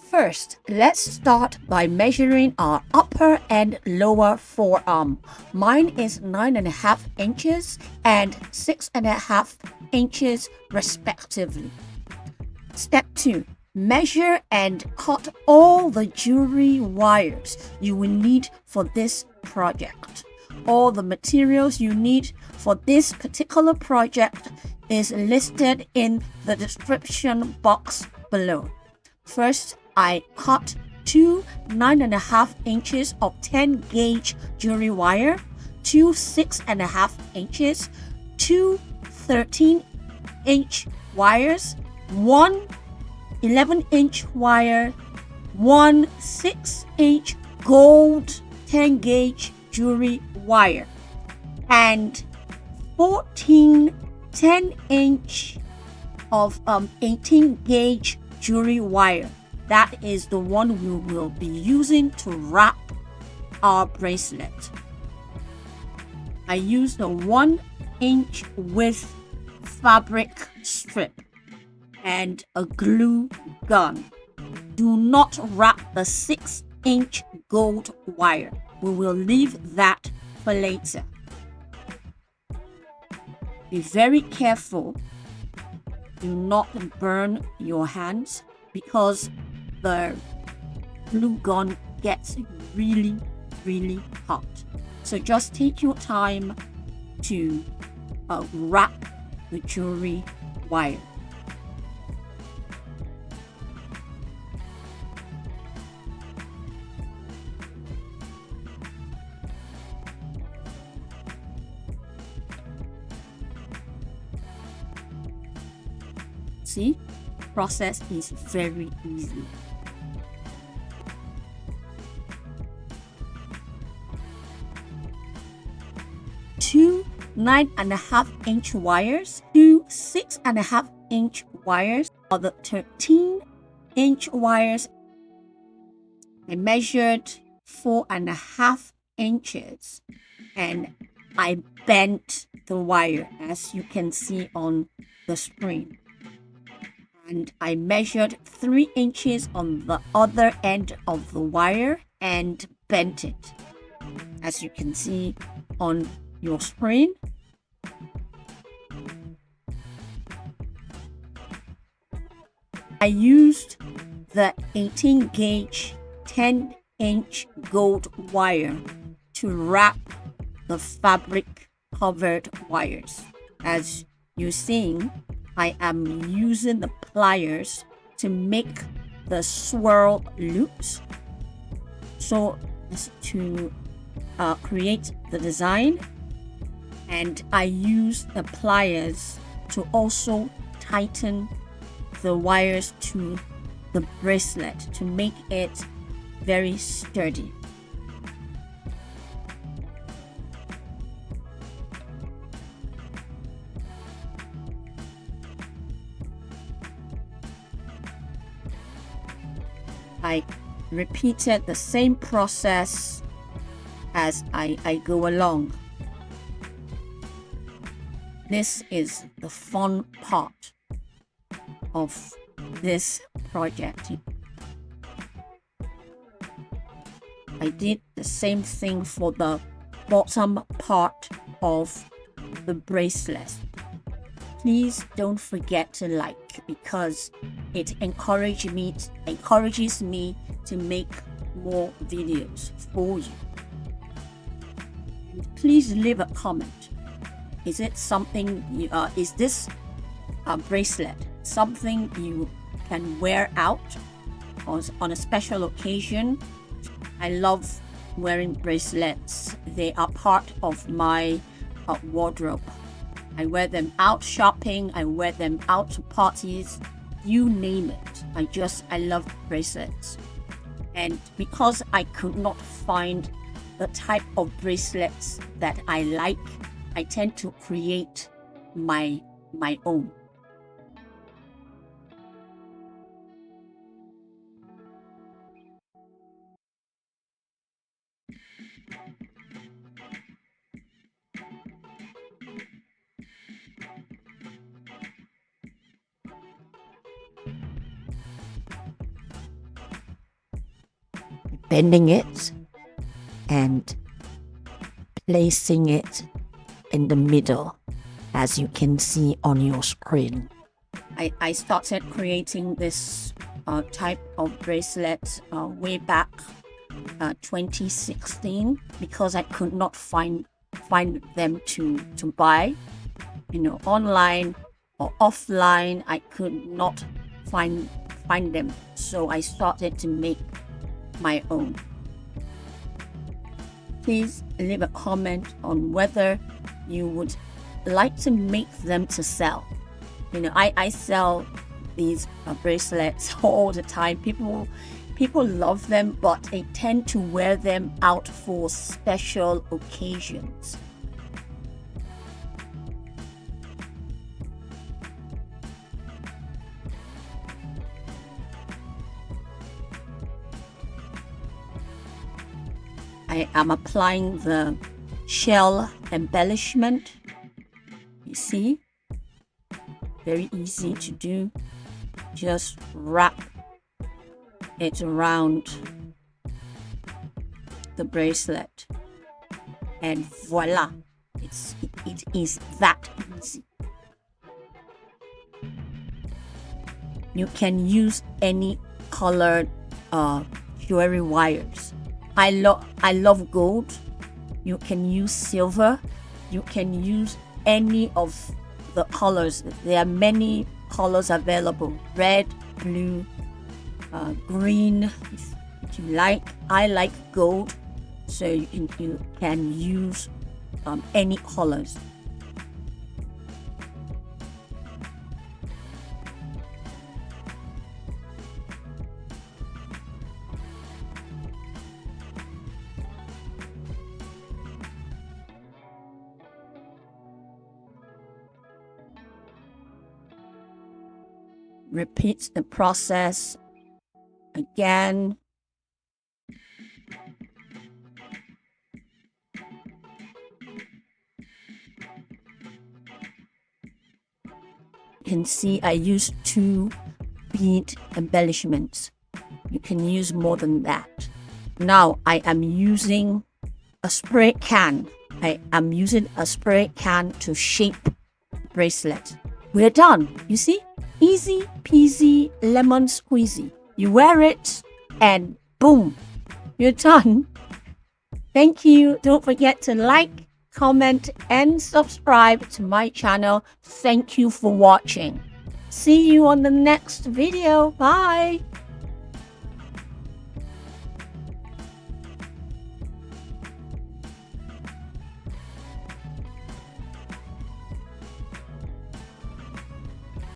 First, let's start by measuring our upper and lower forearm. Mine is 9.5 inches and 6.5 inches respectively. Step 2. Measure and cut all the jewelry wires you will need for this project. All the materials you need for this particular project is listed in the description box below. First, I cut two 9.5 inches of 10 gauge jewelry wire, two 6.5 inches, two 13-inch wires, one 11-inch wire, one 6-inch gold 10 gauge jewelry wire, and 14 10-inch of 18 gauge jewelry wire. That is the one we will be using to wrap our bracelet. I used a 1-inch width fabric strip and a glue gun. Do not wrap the 6-inch gold wire. We will leave that for later. Be very careful. Do not burn your hands because the glue gun gets really hot. So just take your time to wrap the jewelry wire. See, process is very easy. Two 9.5-inch wires, two 6.5-inch wires, or the 13-inch wires. I measured 4.5 inches and I bent the wire as you can see on the screen. And I measured 3 inches on the other end of the wire and bent it, as you can see on your screen. I used the 18 gauge 10-inch gold wire to wrap the fabric covered wires. As you're seeing, I am using the pliers to make the swirl loops so as to create the design, and I use the pliers to also tighten the wires to the bracelet to make it very sturdy. I repeated the same process as I go along. This is the fun part of this project. I did the same thing for the bottom part of the bracelet. Please don't forget to like, because it encourages me to make more videos for you. Please leave a comment. Is it something is this bracelet something you can wear out on a special occasion? I love wearing bracelets. They are part of my wardrobe. I wear them out shopping, I wear them out to parties, you name it. I love bracelets. And because I could not find the type of bracelets that I like, I tend to create my own. bending it and placing it in the middle, as you can see on your screen. I started creating this type of bracelet way back 2016 because I could not find them to buy, online or offline. I could not find them, so I started to make my own. Please leave a comment on whether you would like to make them to sell. I sell these bracelets all the time. People love them, but they tend to wear them out for special occasions. I am applying the shell embellishment. You see, very easy to do. Just wrap it around the bracelet, and voila, it is that easy. You can use any colored jewelry wires. I love gold. You can use silver. You can use any of the colors. There are many colors available: red, blue, green, if you like. I like gold, so you can use any colors. Repeat the process again. You can see I used 2 bead embellishments. You can use more than that. Now I am using a spray can. I am using a spray can to shape bracelet. We're done. You see? Easy peasy lemon squeezy. You wear it and boom, you're done. Thank you. Don't forget to like, comment, and subscribe to my channel. Thank you for watching. See you on the next video. Bye.